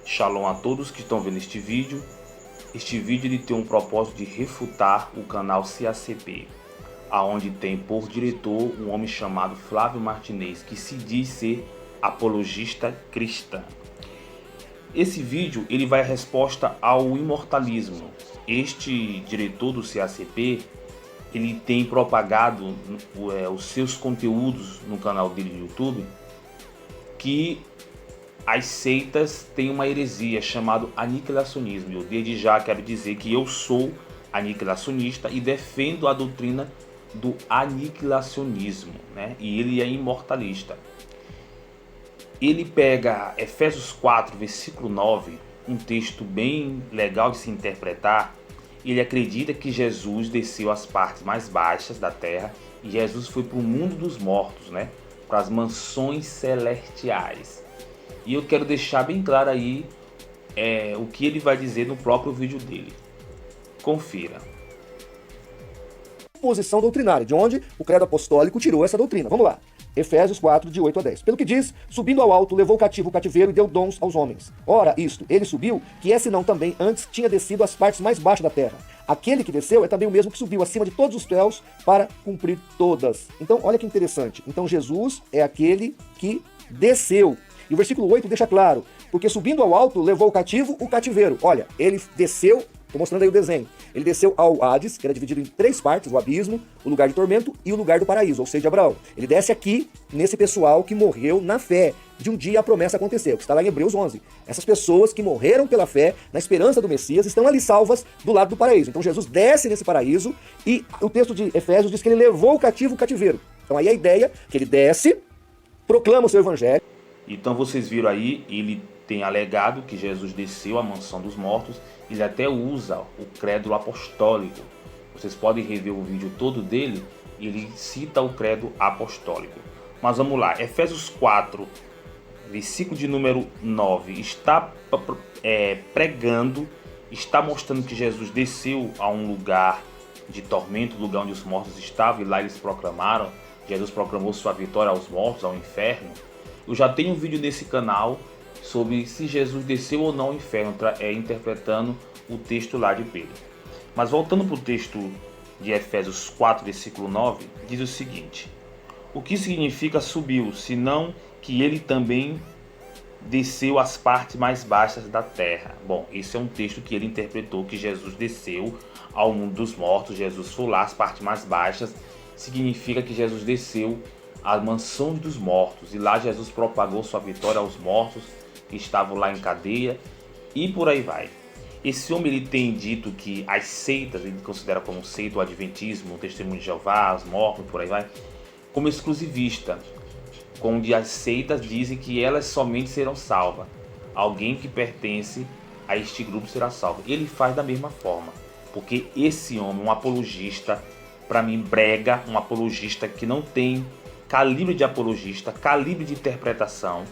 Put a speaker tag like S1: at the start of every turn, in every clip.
S1: Shalom a todos que estão vendo este vídeo. Este vídeo ele tem um propósito de refutar o canal CACP, aonde tem por diretor um homem chamado Flávio Martinez, que se diz ser apologista cristã. Esse vídeo ele vai em resposta ao imortalismo. Este diretor do CACP ele tem propagado os seus conteúdos no canal dele do YouTube, que as seitas têm uma heresia chamada aniquilacionismo. Eu desde já quero dizer que eu sou aniquilacionista e defendo a doutrina do aniquilacionismo, né? E ele é imortalista. Ele pega Efésios 4, versículo 9, um texto bem legal de se interpretar. Ele acredita que Jesus desceu às partes mais baixas da terra e Jesus foi para o mundo dos mortos, né? Para as mansões celestiais. E eu quero deixar bem claro aí o que ele vai dizer no próprio vídeo dele. Confira.
S2: Posição doutrinária, de onde o credo apostólico tirou essa doutrina. Vamos lá. Efésios 4, de 8 a 10. Pelo que diz, subindo ao alto, levou cativo o cativeiro e deu dons aos homens. Ora, isto, ele subiu, que é senão também antes tinha descido às partes mais baixas da terra. Aquele que desceu é também o mesmo que subiu acima de todos os céus para cumprir todas. Então, olha que interessante. Então, Jesus é aquele que desceu. E o versículo 8 deixa claro, porque subindo ao alto, levou o cativo o cativeiro. Olha, ele desceu, estou mostrando aí o desenho, ele desceu ao Hades, que era dividido em 3 partes, o abismo, o lugar de tormento e o lugar do paraíso, ou seja, Abraão. Ele desce aqui, nesse pessoal que morreu na fé, de um dia a promessa aconteceu, que está lá em Hebreus 11. Essas pessoas que morreram pela fé, na esperança do Messias, estão ali salvas do lado do paraíso. Então Jesus desce nesse paraíso e o texto de Efésios diz que ele levou o cativo o cativeiro. Então aí a ideia é que ele desce, proclama o seu evangelho.
S1: Então vocês viram aí, ele tem alegado que Jesus desceu à mansão dos mortos. Ele até usa o credo apostólico. Vocês podem rever o vídeo todo dele, ele cita o credo apostólico. Mas vamos lá, Efésios 4, versículo de número 9, está pregando, está mostrando que Jesus desceu a um lugar de tormento, lugar onde os mortos estavam, e lá eles proclamaram, Jesus proclamou sua vitória aos mortos, ao inferno. Eu já tenho um vídeo nesse canal sobre se Jesus desceu ou não ao inferno, interpretando o texto lá de Pedro. Mas voltando para o texto de Efésios 4, versículo 9, diz o seguinte: o que significa subiu, senão que ele também desceu às partes mais baixas da terra? Bom, esse é um texto que ele interpretou que Jesus desceu ao mundo dos mortos, Jesus foi lá às partes mais baixas, significa que Jesus desceu às mansões dos mortos, e lá Jesus propagou sua vitória aos mortos que estavam lá em cadeia, e por aí vai. Esse homem ele tem dito que as seitas, ele considera como seita o adventismo, o testemunho de Jeová, os mortos, por aí vai, como exclusivista, onde as seitas dizem que elas somente serão salvas. Alguém que pertence a este grupo será salvo. Ele faz da mesma forma, porque esse homem, um apologista, para mim brega, um apologista que não tem calibre de apologista, calibre de interpretação,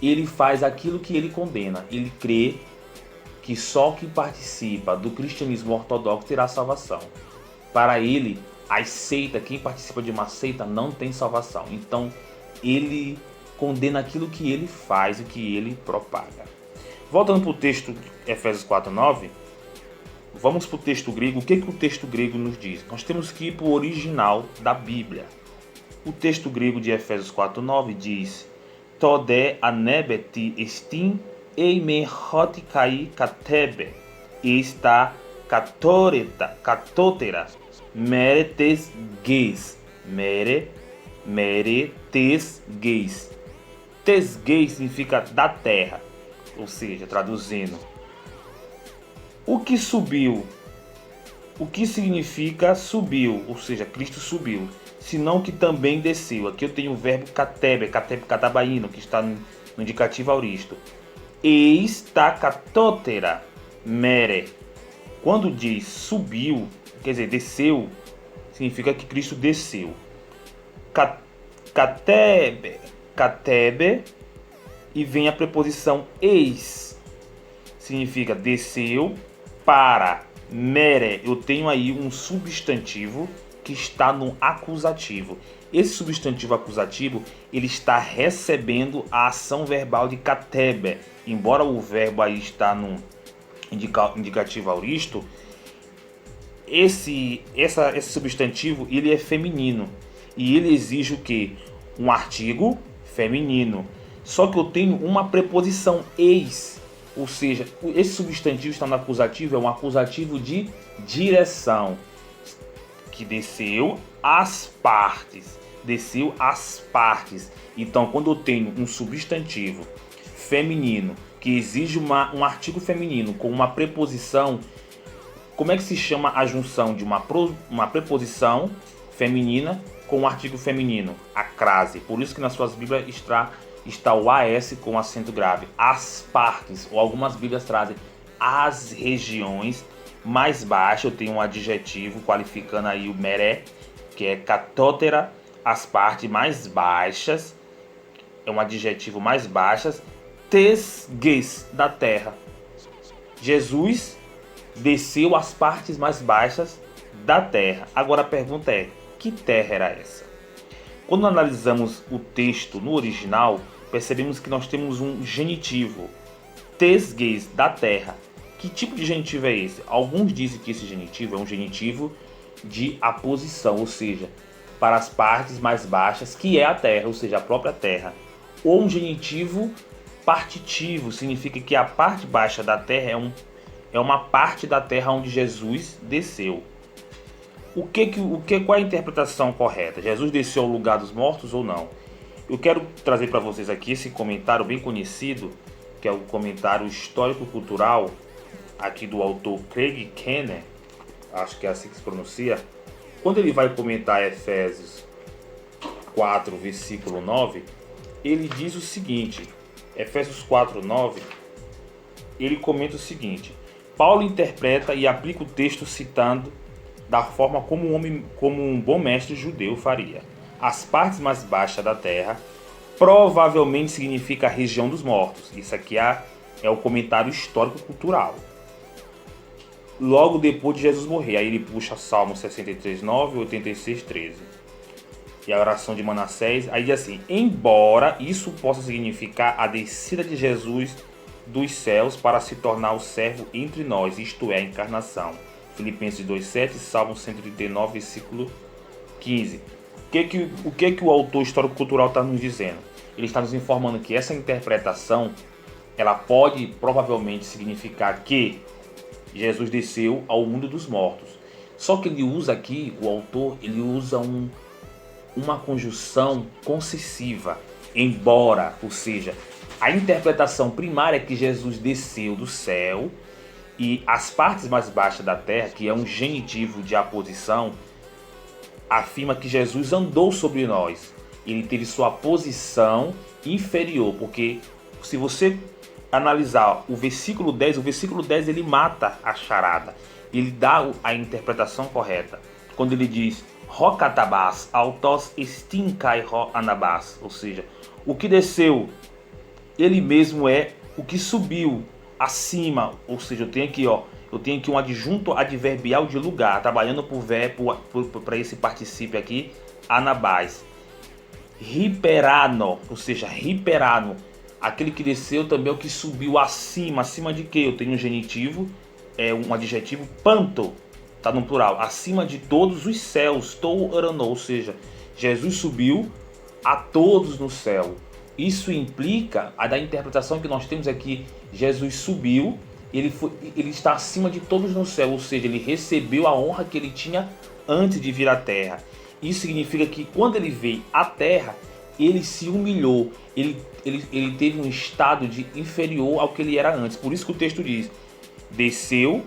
S1: ele faz aquilo que ele condena. Ele crê que só quem participa do cristianismo ortodoxo terá salvação. Para ele, as seitas, quem participa de uma seita não tem salvação. Então, ele condena aquilo que ele faz e que ele propaga. Voltando para o texto de Efésios 4:9, vamos para o texto grego. O que o texto grego nos diz? Nós temos que ir para o original da Bíblia. O texto grego de Efésios 4:9 diz: Tode anebeti estin eimerhot kai katebe esta katotera meretes geis meretes geis. Tesgeis significa da terra, ou seja, traduzindo, o que subiu. O que significa subiu, ou seja, Cristo subiu, senão que também desceu. Aqui eu tenho o verbo katebe, katabaíno, que está no indicativo auristo. Eista katotera mere. Quando diz subiu, quer dizer, desceu, significa que Cristo desceu. Katebe, e vem a preposição eis, significa desceu para. Mere, eu tenho aí um substantivo que está no acusativo. Esse substantivo acusativo, ele está recebendo a ação verbal de katebe. Embora o verbo aí está no indicativo auristo, esse substantivo ele é feminino e ele exige o quê? Um artigo feminino. Só que eu tenho uma preposição eis, ou seja, esse substantivo está no acusativo, é um acusativo de direção, que desceu às partes. Desceu às partes. Então, quando eu tenho um substantivo feminino que exige um artigo feminino com uma preposição, como é que se chama a junção de uma preposição feminina com um artigo feminino? A crase. Por isso que nas suas Bíblias está o AS com acento grave. As partes, ou algumas Bíblias trazem as regiões mais baixas. Eu tenho um adjetivo qualificando aí o meré, que é catótera, as partes mais baixas. É um adjetivo mais baixas. Tesgues, da terra. Jesus desceu às partes mais baixas da terra. Agora a pergunta é, que terra era essa? Quando analisamos o texto no original, percebemos que nós temos um genitivo, tesgues, da terra. Que tipo de genitivo é esse? Alguns dizem que esse genitivo é um genitivo de aposição, ou seja, para as partes mais baixas, que é a terra, ou seja, a própria terra. Ou um genitivo partitivo, significa que a parte baixa da terra é uma parte da terra onde Jesus desceu. Qual é a interpretação correta? Jesus desceu ao lugar dos mortos ou não? Eu quero trazer para vocês aqui esse comentário bem conhecido, que é o comentário histórico-cultural aqui do autor Craig Keener, acho que é assim que se pronuncia. Quando ele vai comentar Efésios 4, versículo 9, ele diz o seguinte, Efésios 4, 9, ele comenta o seguinte: Paulo interpreta e aplica o texto citando da forma como um bom mestre judeu faria. As partes mais baixas da terra provavelmente significa a região dos mortos. Isso aqui é o comentário histórico-cultural. Logo depois de Jesus morrer, aí ele puxa Salmo 63, 9 e 86, 13. E a oração de Manassés, aí diz assim: embora isso possa significar a descida de Jesus dos céus para se tornar o servo entre nós, isto é, a encarnação. Filipenses 2,7, Salmo 139, versículo 15. O que o autor histórico-cultural está nos dizendo? Ele está nos informando que essa interpretação, ela pode provavelmente significar que Jesus desceu ao mundo dos mortos. Só que ele usa aqui, o autor, ele usa uma conjunção concessiva, embora, ou seja, a interpretação primária é que Jesus desceu do céu e as partes mais baixas da terra, que é um genitivo de aposição, afirma que Jesus andou sobre nós. Ele teve sua posição inferior, porque se você analisar o versículo 10 ele mata a charada. Ele dá a interpretação correta. Quando ele diz Rocatabás, autos estinkai ro anabás, ou seja, o que desceu, ele mesmo é o que subiu acima, ou seja, eu tenho aqui um adjunto adverbial de lugar, trabalhando por verbo para esse particípio aqui, anabás. Riperano, ou seja, riperano, aquele que desceu também é o que subiu acima de que? Eu tenho um genitivo, um adjetivo, panto, está no plural, acima de todos os céus, tou aranou, ou seja, Jesus subiu a todos no céu. Isso implica a da interpretação que nós temos aqui, Jesus subiu, ele está acima de todos no céu, ou seja, ele recebeu a honra que ele tinha antes de vir à terra. Isso significa que quando ele veio à terra, ele se humilhou, ele teve um estado de inferior ao que ele era antes. Por isso que o texto diz, desceu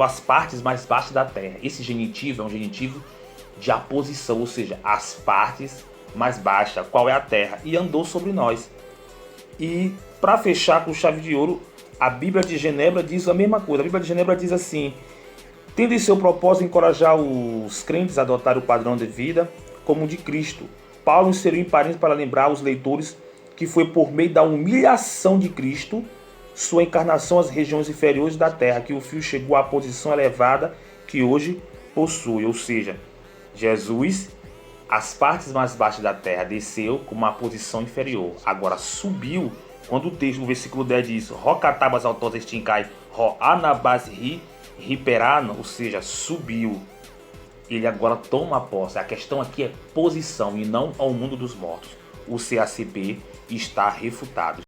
S1: às partes mais baixas da terra. Esse genitivo é um genitivo de aposição, ou seja, as partes mais baixas, qual é a terra, e andou sobre nós. E para fechar com chave de ouro, a Bíblia de Genebra diz a mesma coisa. A Bíblia de Genebra diz assim: tendo em seu propósito encorajar os crentes a adotar o padrão de vida como o de Cristo, Paulo inseriu em parênteses para lembrar aos leitores que foi por meio da humilhação de Cristo, sua encarnação às regiões inferiores da terra, que o Filho chegou à posição elevada que hoje possui. Ou seja, Jesus as partes mais baixas da terra desceu com uma posição inferior. Agora subiu, quando o texto no versículo 10 diz Rocatabas altos estincai, ro anabas riperano, ou seja, subiu. Ele agora toma posse. A questão aqui é posição e não ao mundo dos mortos. O CACP está refutado.